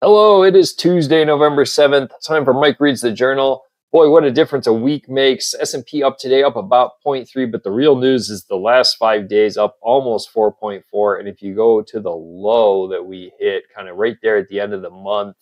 Hello, it is Tuesday, November 7th. Time for Mike Reads the Journal. Boy, what a difference a week makes. S&P up today, up about 0.3, but the real news is the last 5 days up almost 4.4. And if you go to the low that we hit kind of right there at the end of the month,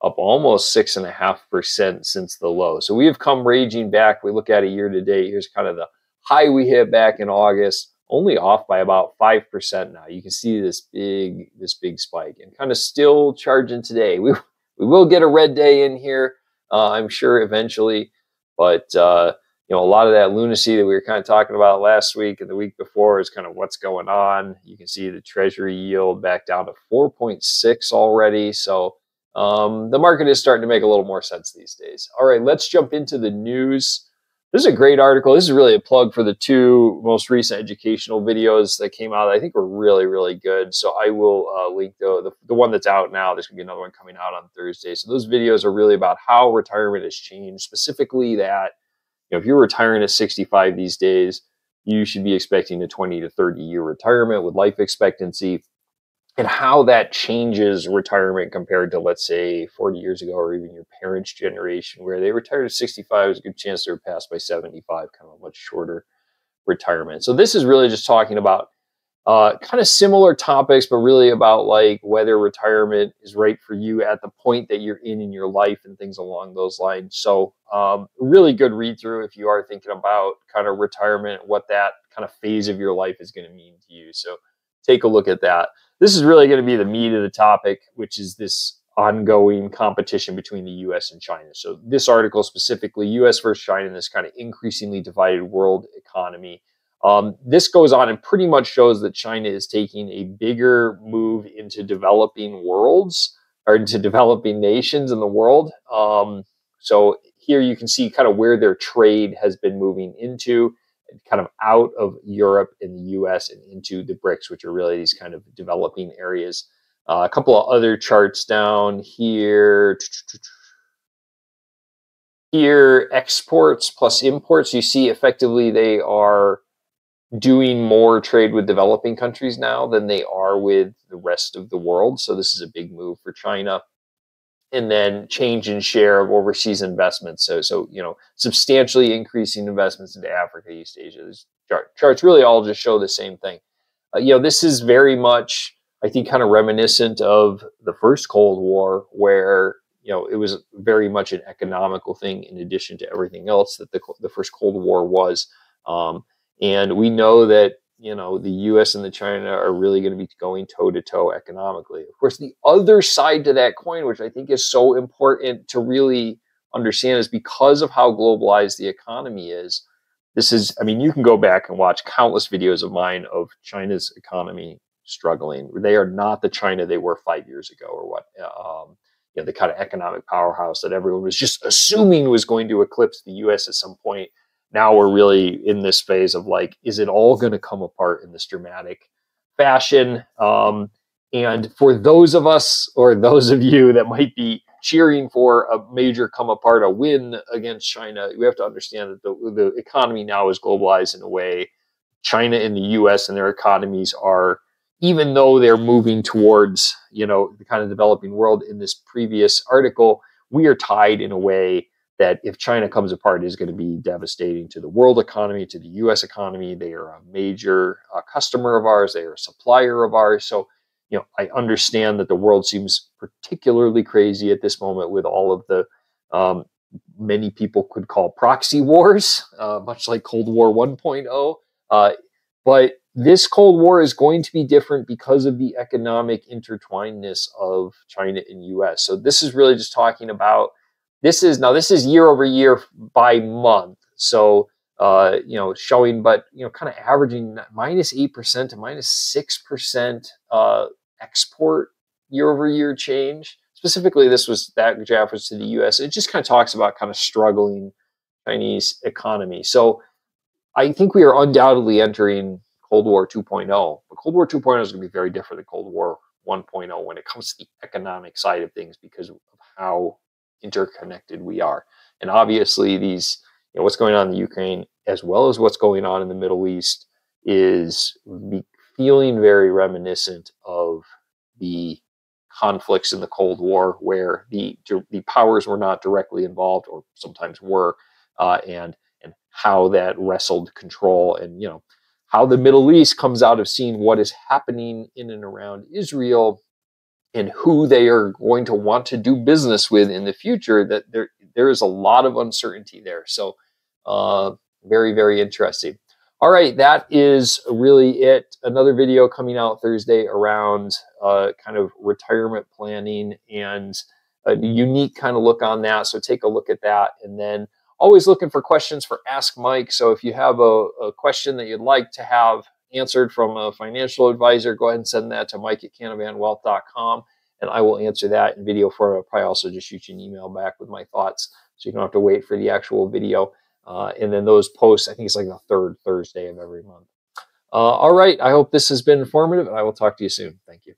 up almost 6.5% since the low. So we have come raging back. We look at it year to date. Here's kind of the high we hit back in August, only off by about 5% now. You can see this big spike and kind of still charging today. We will get a red day in here, I'm sure eventually, but a lot of that lunacy that we were kind of talking about last week and the week before is kind of what's going on. You can see the Treasury yield back down to 4.6 already. So the market is starting to make a little more sense these days. All right, let's jump into the news. This is a great article. This is really a plug for the two most recent educational videos that came out. I think were really good. So I will link the one that's out now. There's going to be another one coming out on Thursday. So those videos are really about how retirement has changed, specifically that if you're retiring at 65 these days, you should be expecting a 20 to 30 year retirement with life expectancy, and how that changes retirement compared to, let's say, 40 years ago, or even your parents' generation, where they retired at 65, there's a good chance they were passed by 75, kind of a much shorter retirement. So this is really just talking about kind of similar topics, but really about like whether retirement is right for you at the point that you're in your life and things along those lines. So really good read through if you are thinking about kind of retirement, what that kind of phase of your life is going to mean to you. So take a look at that. This is really going to be the meat of the topic, which is this ongoing competition between the US and China. So this article specifically, US versus China in this kind of increasingly divided world economy. This goes on and pretty much shows that China is taking a bigger move into developing worlds, or into developing nations in the world. So here you can see kind of where their trade has been moving into, kind of out of Europe and the US and into the BRICS, which are really these kind of developing areas. A couple of other charts down here. Here, exports plus imports, you see effectively they are doing more trade with developing countries now than they are with the rest of the world. So this is a big move for China. And then change in share of overseas investments. So substantially increasing investments into Africa, East Asia. These charts really all just show the same thing. This is very much, I think, kind of reminiscent of the first Cold War, where it was very much an economical thing in addition to everything else that the first Cold War was. And we know that the US and the China are really going to be going toe-to-toe economically. Of course, the other side to that coin, which I think is so important to really understand, is because of how globalized the economy is. You can go back and watch countless videos of mine of China's economy struggling. They are not the China they were 5 years ago, or what, the kind of economic powerhouse that everyone was just assuming was going to eclipse the US at some point. Now we're really in this phase of like, is it all going to come apart in this dramatic fashion? And for those of us, or those of you that might be cheering for a major come apart, a win against China, we have to understand that the economy now is globalized in a way. China and the US and their economies are, even though they're moving towards, the kind of developing world in this previous article, we are tied in a way that if China comes apart, is going to be devastating to the world economy, to the US economy. They are a major customer of ours. They are a supplier of ours. So, I understand that the world seems particularly crazy at this moment with all of the many people could call proxy wars, much like Cold War 1.0. But this Cold War is going to be different because of the economic intertwinedness of China and US. So this is really just talking about, this is year over year by month. So, showing, but, kind of averaging -8% to -6% export year over year change. Specifically, that graph was to the US. It just kind of talks about kind of struggling Chinese economy. So I think we are undoubtedly entering Cold War 2.0, but Cold War 2.0 is going to be very different than Cold War 1.0 when it comes to the economic side of things, because of how interconnected we are. And obviously what's going on in the Ukraine, as well as what's going on in the Middle East, is feeling very reminiscent of the conflicts in the Cold War where the powers were not directly involved, or sometimes were, and how that wrestled control, and how the Middle East comes out of seeing what is happening in and around Israel and who they are going to want to do business with in the future. That there is a lot of uncertainty there. So very, very interesting. All right, that is really it. Another video coming out Thursday around kind of retirement planning and a unique kind of look on that. So take a look at that. And then always looking for questions for Ask Mike. So if you have a question that you'd like to have answered from a financial advisor, go ahead and send that to mike@canavanwealth.com, and I will answer that in video form. I'll probably also just shoot you an email back with my thoughts, so you don't have to wait for the actual video. And then those posts, I think it's like the third Thursday of every month. All right, I hope this has been informative, and I will talk to you soon. Thank you.